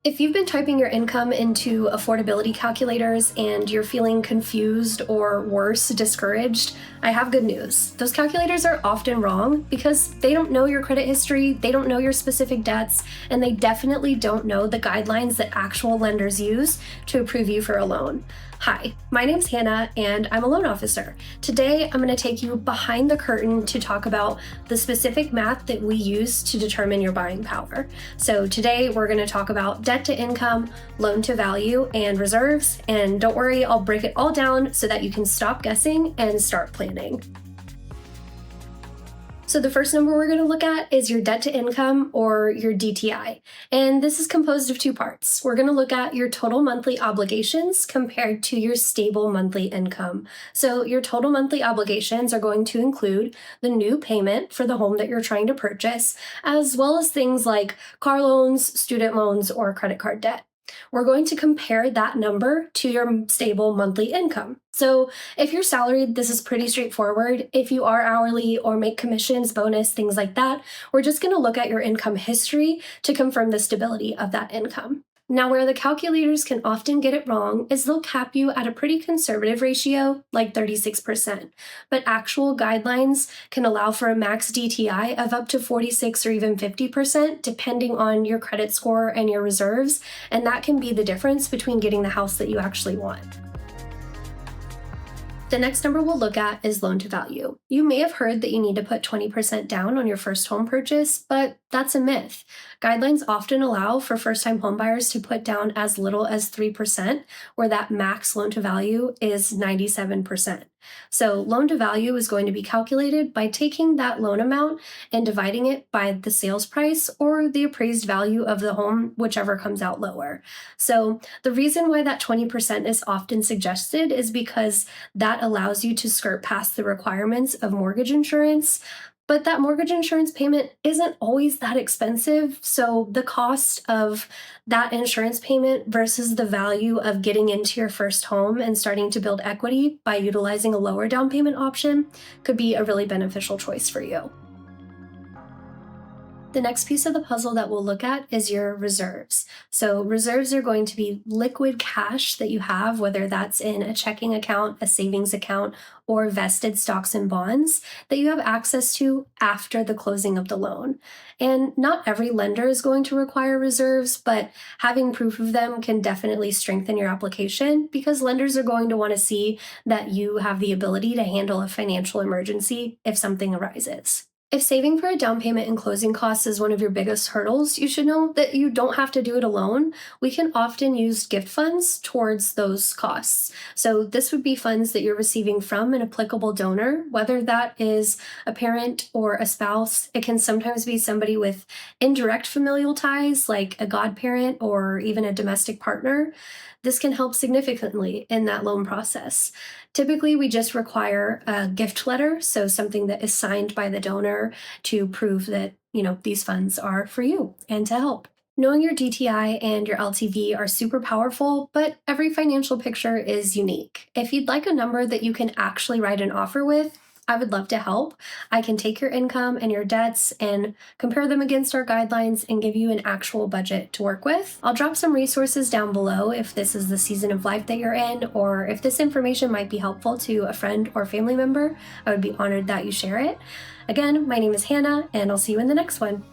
If you've been typing your income into affordability calculators and you're feeling confused or worse, discouraged, I have good news. Those calculators are often wrong because they don't know your credit history, they don't know your specific debts, and they definitely don't know the guidelines that actual lenders use to approve you for a loan. Hi, my name's Hannah and I'm a loan officer. Today, I'm going to take you behind the curtain to talk about the specific math that we use to determine your buying power. So today, we're going to talk about debt to income, loan to value, and reserves. And don't worry, I'll break it all down so that you can stop guessing and start planning. So the first number we're going to look at is your debt to income, or your DTI. And this is composed of two parts. We're going to look at your total monthly obligations compared to your stable monthly income. So your total monthly obligations are going to include the new payment for the home that you're trying to purchase, as well as things like car loans, student loans, or credit card debt. We're going to compare that number to your stable monthly income. So if you're salaried, this is pretty straightforward. If you are hourly or make commissions, bonus, things like that, we're just going to look at your income history to confirm the stability of that income. Now, where the calculators can often get it wrong is they'll cap you at a pretty conservative ratio, like 36%, but actual guidelines can allow for a max DTI of up to 46 or even 50%, depending on your credit score and your reserves, and that can be the difference between getting the house that you actually want. The next number we'll look at is loan to value. You may have heard that you need to put 20% down on your first home purchase, but that's a myth. Guidelines often allow for first-time homebuyers to put down as little as 3%, where that max loan to value is 97%. So loan to value is going to be calculated by taking that loan amount and dividing it by the sales price or the appraised value of the home, whichever comes out lower. So the reason why that 20% is often suggested is because that allows you to skirt past the requirements of mortgage insurance. But that mortgage insurance payment isn't always that expensive, so the cost of that insurance payment versus the value of getting into your first home and starting to build equity by utilizing a lower down payment option could be a really beneficial choice for you. The next piece of the puzzle that we'll look at is your reserves. So reserves are going to be liquid cash that you have, whether that's in a checking account, a savings account, or vested stocks and bonds that you have access to after the closing of the loan. And not every lender is going to require reserves, but having proof of them can definitely strengthen your application because lenders are going to want to see that you have the ability to handle a financial emergency if something arises. If saving for a down payment and closing costs is one of your biggest hurdles, you should know that you don't have to do it alone. We can often use gift funds towards those costs. So this would be funds that you're receiving from an applicable donor, whether that is a parent or a spouse. It can sometimes be somebody with indirect familial ties, like a godparent or even a domestic partner. This can help significantly in that loan process. Typically, we just require a gift letter, so something that is signed by the donor to prove that, these funds are for you and to help. Knowing your DTI and your LTV are super powerful, but every financial picture is unique. If you'd like a number that you can actually write an offer with, I would love to help. I can take your income and your debts and compare them against our guidelines and give you an actual budget to work with. I'll drop some resources down below if this is the season of life that you're in, or if this information might be helpful to a friend or family member. I would be honored that you share it. Again, my name is Hannah, and I'll see you in the next one.